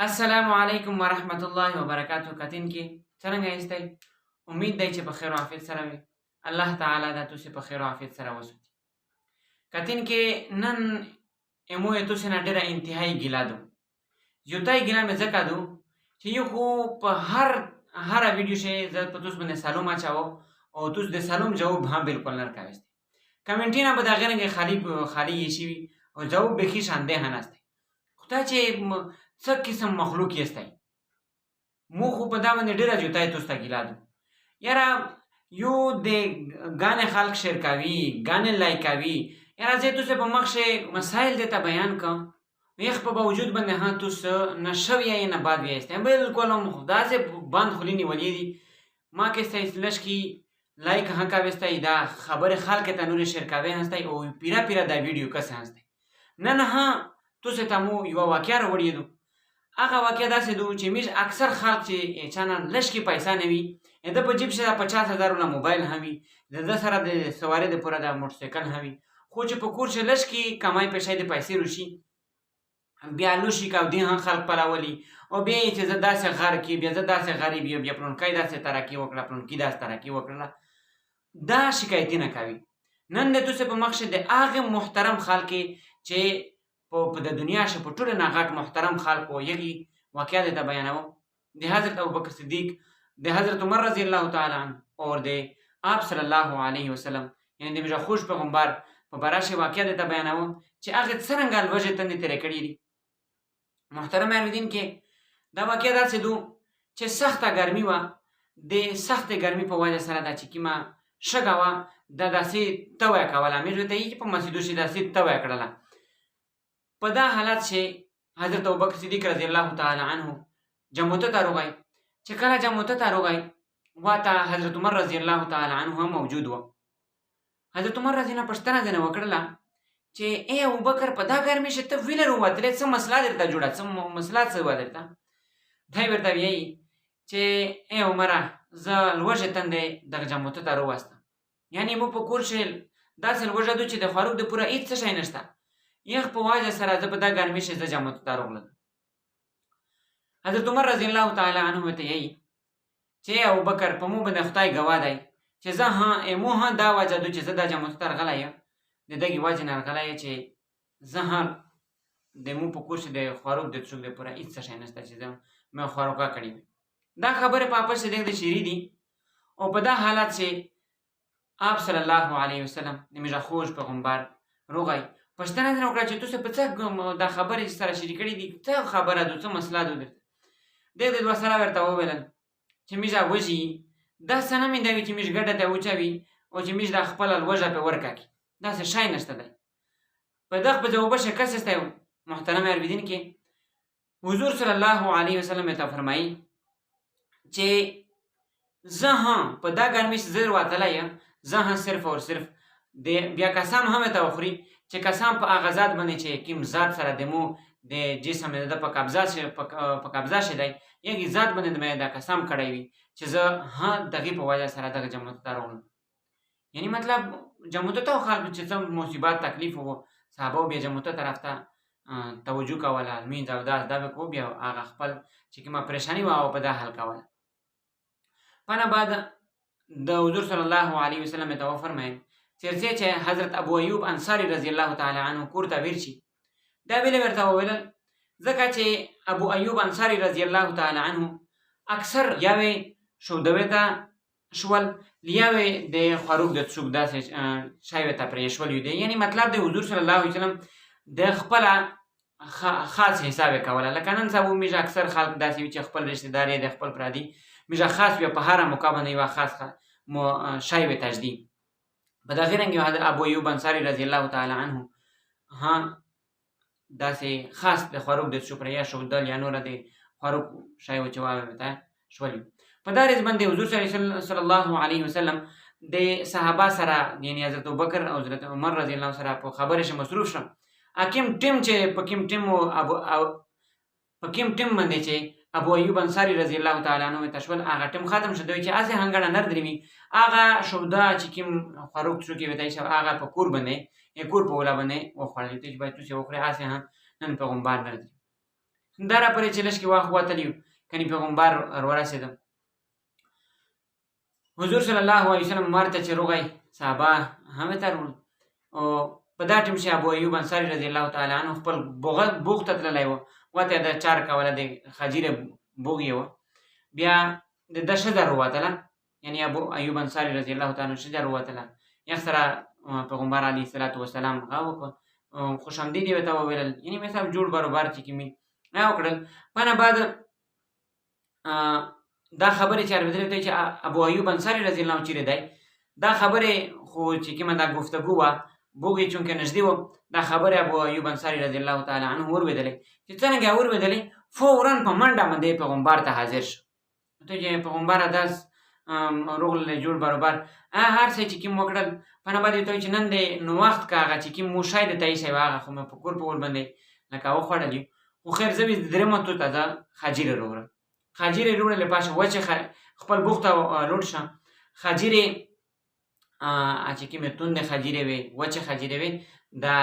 السلام علیکم ورحمت الله وبرکاتو. کتونکي څرنګه یاستئ؟ امید دی چې په خیر او عافیت سره وي. الله تعالی دا تاسې په خیر او عافیت سره وساتي. کتونکي نن امو یې تاسې نه ډېره انتهایي ګیله دو. زیاتای ګیله مې ځکه دو چې یو خو په هره ویډیو شی زه په تاسو باندې سلام اچوم او تاسو د سلام جواب هم بالکل نه راکوئ. کمنټونه به د هغې رنګې خالي یې شوي او جواب بیخي شانده هم نستی. خو دا چې څه قسم مخلوق یستی، مو خو په دا باندې ډېره جوتای تاسو ته ګیله دو. یاره یو د ګانې خلک شیر کوي، ګانې لایک کوي. یاره زه تاسې په مخکې مسایل درته بیان کړم، یخ په باوجود باندې ها تاسو نه شوي یې نه باد ویستی. بالکل هم داسې بند خولې نیولې دي ما که ستاسې لږکي لایک هم کوستی، دا خبرې خلکو ته نورې شیر کوی هستی او پیره دا ویډیو کسې هستی. نن ها تاسې ته مو یوه واقعه راوړې دو. هغه واقعه داسې دو چې میږ اکثر خلک چې چا نه لږکې پیسه نه وي، د په جیب کې 50,000 نه موبایل هم وي، د ده سره د سوارۍ دپاره د موټرسایکل هم وي، خو چې په کور چې لږکې کمای پیسې د پیسې روشي بیا لوشي کاودي هم خلک پلولي او بیا یې چې زه داسې غر کې بیا زه داسې غریب یم، بیا پلونکی داسې ترقي وکړه، پلونکي داسې ترقي وکړله، دا شکایتونه کوي. نن د تاسې په مخکې د هغې محترم خلکې چې په د دنیا شه په ټولو نه غټ محترم خلکو یغې واقعه درته بیانوم. د حضرت ابوبکر صدیق، د حضرت عمر رضی الله تعالی عنه اور د آپ صلی الله علیه وسلم یعنی د میرا خوش پیغمبر په باره شې واقعه درته بیانوم چې هغې څرنګه لوږې تندې تېرې کړي دي. محترم اهل کې دا واقعه داسې دو چې سخته ګرمي وه. د سختې ګرمي په وجه سره دا چې کومه شګه وه دا داسې توی کوله، موږ ورته وایي چې په مسجدو کې داسې توی کړله. په دا حالت چې حضرت ابوبکر صدیق رضی الله تعالی عنه جموته ته راغی. چې کله جموته ته راغی واته حضرت عمر رضی الله تعالی عنه هم موجود و. حضرت عمر رضی الله پوښتنه ځینې وکړله چې ای ابوبکر په دا ګرمۍ کې ته ویله راووتلې، څه مسله درته جوړه، څه مسله څه وه درته؟ دی ورته وایي چې ای عمره زه لوږې تندې دغه جموته ته راوستم، یعنې موږ په کور کې داسې لوږه دو چې د خوراک دپاره هېڅ څه شی نشته، یخ په وجه سره زه په دا ګرمۍ کې زه جموته ته راغلم. حضرت عمر رضی الله تعالی عنه ورته وایي چې ابوبکر په مو باندې خدای ګواه دی چې زه مو هم دا وجه دو چې زه دا جموته ته راغلی یم، د دغې وجې نه راغلی یم چې زه هم د مو په کور کې د خوراک د څښاک دپاره هېڅ څه شی نشته چې زه مې خوراکه کړې وي. دا خبرې په اپس د شعري دي او په دا حالت چې آپ صلی الله علیه وسلم د میرا خوږ پیغمبر راغی. پوښتنه یې وکړه چې تاسو په څه دا خبرې سره شریک کړي دي، څه خبره ده، څه مسله ده درته؟ دی د دوه سره ورته وویل چې موږ وږي دا څه نه مې دی چې موږ ګډه ته واچوي او چې موږ دا خپله لوږه پرې ورکاږي، داسې شی نشته دی. په دغه په جوابه شه کس استی محترم اورېدونکي کې حضور صلی الله علیه وسلم ته فرمایي چې زه هم په دا ګرمۍ چې زه راوتلی یم، زه هم صرف او صرف د بیا قسم هم ته وخوري چې قسم په هغه ذات باندې چې کوم ذات سره د مو د جسم د په قبضه شي دی، یغې ذات باندې د مې دا قسم کړی وي چې زه هم دغې په وجه سره دغه جموته ته راغلم. یعنې مطلب جموته ته خلکو چې څه مصیبت تکلیف و صحابه بیا جموته طرف ته توجه کوله، لمونځ اودس دا به کو بیا هغه خپل چې کومه پریشاني وه او په دا حل کوله. پنه بعد د حضور صلی الله علیه وسلم ته وفرمایل چېرته چې حضرت ابو ایوب انصاري رضی الله تعالی عنه کور ته ویر شي. دا ویلې ورته وویلل ځکه چې ابو ایوب انصاري رضی الله تعالی عنه اکثر یاوې شودوې ته شول، یاوې د خوراک د څښاک داسې شی ته پرېښولي دي. یعنې مطلب د حضور صلی الله علیه وسلم د خپله خاص حساب یې کوله. لکه نن سبا موږ اکثر خلک داسې وي چې خپل رشتهدار یې د خپل پردي موږ خاص بیا په هره موقع باندې یوه خاص شی به تجدي. په دغې رنګ ابو ایوب انصاري رضی الله تعالی عنه هم داسې خاص د خوراک د څښاک یا ښودل یا نوره د خوراک شی و چې واوې ته شولي. په دا ورځ باندې حضور صلی الله علیه وسلم د صحابه سره یعنې حضرت ابوبکر او حضرت عمر رضی الله سره په خبرې شه مصروف شم. کوم ټیم چې په کوم ټیم باندې چې ابو ایوب انصاري رضی الله تعالی عنه ته شول، هغه ټیم ختم شو. دوی چې هسې هنګړه نر درېمي هغه شوده چې کوم خوراک څښاک یې ورته ایښی هغه په کور باندې کور په اوله باندې وخوړل چې باید تاسې وخورئ، هسې هم نن پیغمبر نه درځي. دا را پرې چې لږ کې واخ وتلی کني پیغمبر ورسېده حضور صلی الله علیه وسلم مار ته چې روغی صحابه هم ته وروړل او په دا ټیم چې ابو ایوب انصاري رضی الله تعالی عنه خپل بوغ ته تللی و وته د چار کوله د خجیره بوغ یې و بیا د ښځه رووتله یعنی ابو ایوب انصاري رضی الله تعالی عنه ښځه رووتله یخ سره پیغمبر علیه الصلاة والسلام هغه وکړه خوش آمدید ورته وویل یعنی مې سم جوړ بروبر چې کومې ما وکړل په نه بعد دا خبرې چې اورېدلې وې چې ابو ایوب انصاري رضی الله عنه چیرې دی دا خبرې خو چې کومه دا گفتگو وه بوغ یې چونکې نږدې و دا خبرې ابو ایوب انصاري رضی الله تعالی عنه اورېدلې چې څرنګه یې اورېدلې فورا په منډه باندې پیغمبر ته حاضر شو ته چې پیغمبره داس روغللی جوړ بروبر هر څه چې کوم وکړل په نه باندې ته چې نن دی نو وخت که هغه چې کوم موشی د ته ایښی و هغه خو مې په کور په ور باندې لکه وخوړل یو خو خیر زه مې درېیمه تو ته زه خجیرې راوړم خجیرې راوړلې پاشه وچې خپل بوغ ته لوټ شه خجیرې چې کومې تندې خجیرې وې وچې خجیرې وې دا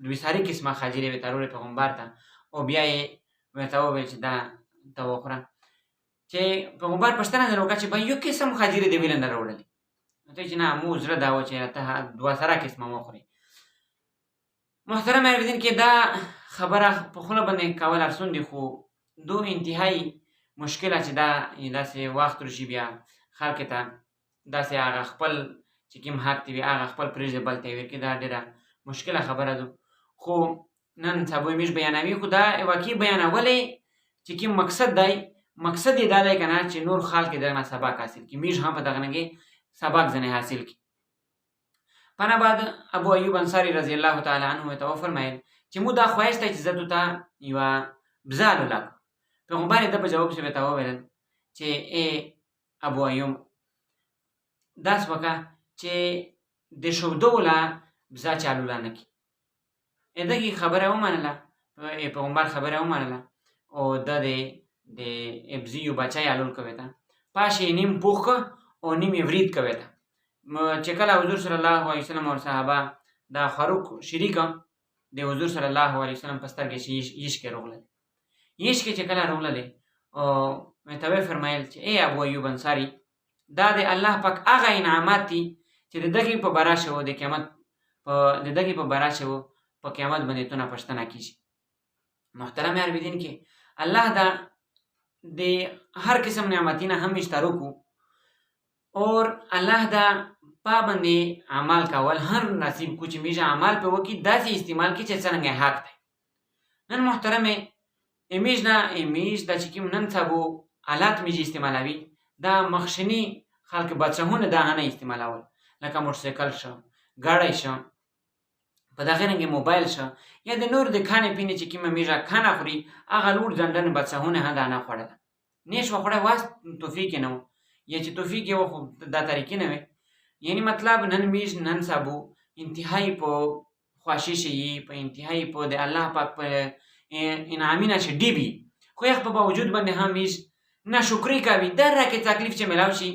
دویساري قسمه خجیرې وې ته راوړې پیغمبر ته او بیا یې ورته وویل چې دا ته وخوره چې پیغمبر پوښتنه در وکړه چې به یو قسم خجیرې دې ولې نه راوړلې ته چې نه مو زړه دا و چې ته دوه سره قسمه وخورې محترم اورېدونکي کې دا خبره په خوله باندې کول ارسون دي خو دو انتهایی مشکله چې دا داسې وخت راشي بیا خلکو ته داسې هغه خپل چې کوم حق دی وي هغه خپل پرېږدي بل ته یې ورکړي دا ډېره مشکله خبره ده خو نن سبا موږ بیانوي خو دا واقعي بیانولی چې کوم مقصد یې دا دی که نه چې نور خلک دغه نه سبق حاصل کړي موږ هم په دغه نه کې سبق ځنې حاصل کړي په نه بعد ابو ایوب انصاري رضی الله تعالی عنه ورته وفرمیل چې مو دا خواهش دی چې زه ته یوه بزه الوله کړم پیغمبر یې ده په جواب کې ورته وویل چې ای ابو ایوب داسې وکړه چې د شودو له بزه چې الوله نه کړي دغې خبره ومنله پیغمبر خبره ومنله او ده د بزې یو بچی الول کوی ته پاش یې نیم پوخ که او نیم یې ورید کوی ته چې کله حضور صلی الله علیه وسلم او صحابه دا فاروق شریکه د حضور صلی الله علیه وسلم په سترګې یشکې راغلل یشکې چې کله راغللې او ورته وفرمیل چې ای ابو ایوب انصاري دا د الله پاک هغه انعامات دي چې د دغې په باره شوو د دغې په باره شوو په قیامت باندې تو نه پوښتنه کیږي محترم اورېدونکي الله دا د هر قسم نعمتونه هم اشتراک اور الله دا پا باندې عمل کول هر نصیب کو چې موږ عمل په وکړي داسې استعمال کړي چې څرنګه حق دی نن محترم موږ دا چې کوم نن سبا آلات موږ استعمالوي دا مخشني خلک بچهونه دا نه استعمالول لکه موټرسایکل شه ګاډی شه په دغه رنګې موبایل شه یا د نور د کانې پینې چې کومه موږ کانه خوري هغه لوړ ځنډن بچهونه هم دا نه خوړله نیش وخوړی واس توفیق یې نه و یا چې توفیق یې و خو دا طریقې نه وې یعنی مطلب نن موږ نن سبا انتهایی په خواشي شي په انتهایی په د الله پاک په انعامونه چې ډیبي خو یې په باوجود باندې هم موږ ناشکري کوي در راکې تکلیف چې میلاو شي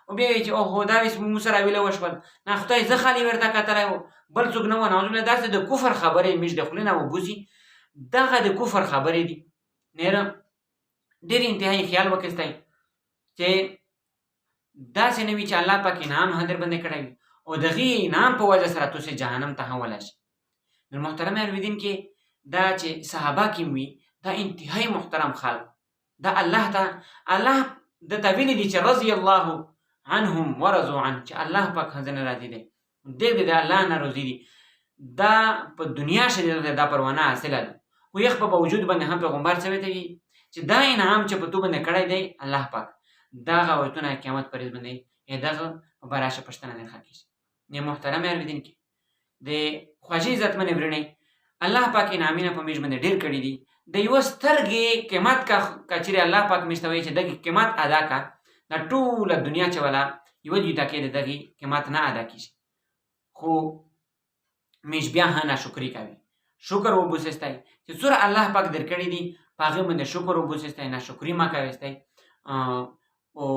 او بیا وایي چې اوهو دا ویس مو سره ویله وشول نه خدای زه خالي ورته کتلی و بل څوک نه و نعوذبالله داسې د کفر خبرې موږ د خولې نه وبوځي دغه د کفر خبرې دي نیره ډېر انتهایی خیال وکړئ چې داسې نه وي چې الله پاک انعام هم در باندې کړی وي او د هغې انعام په وجه سره تاسې جهنم ته هم ولاړ شي نو محترم اورېدونکي دا چې صحابه کې وي دا انتهایی محترم خلک دا الله درته ویلي دي چې رضی الله عنهم ورضوا عنه چې الله پاک هم ځنې راضي دی دې د الله نه راضي دي دا په دنیا شریعت دا پروانه حاصله ده خو یخ په باوجود باندې هم پیغمبر څه ویته وي چې دا انعام چې په تو باندې کړی دی الله پاک دغه وایتونه قیامت پر ورځ باندې دغه په براشه پوښتنه درڅخه کیږي نه محترم اورېدونکي د خوږې عزتمنې ورڼې الله پاک انعامونه په موږ باندې ډېر کړي دي د یوه سترګې قیمت که چېرې الله پاک موږ ته وایي چې دغې قیمت ادا کړه دا ټوله دنیا چې وله یوه دوی ټکې د دغې قیمت نه ادا کېږي خو موږ بیا هم ناشکري کوي شکر وبوسئ چې څومره الله پاک درکړي دي په هغې باندې شکر وبوسئ ناشکري مه کوئ او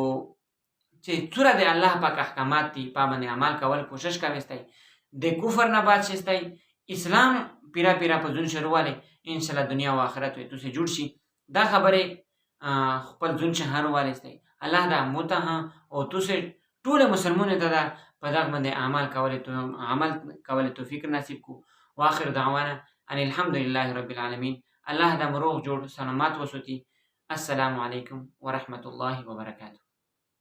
چې څومره د الله پاک احکامات دي په باندې عمل کول کوشش کوئ د کفر نه باد شئ اسلام پیرا په ځون شروع والی انشاءالله دنیا و آخرت وی تو سے جڑ شي دا خبرې خپل ځون شهر والستی الله دا موته او تاسو ټول مسلمانانو ته دا په دغه باندې عمل کولې توفیق نصیب کو. واخر دعوانا ان الحمد لله رب العالمین. الله دا مروغ جوړ سلامات وسوتی. السلام علیکم ورحمت الله وبرکاته.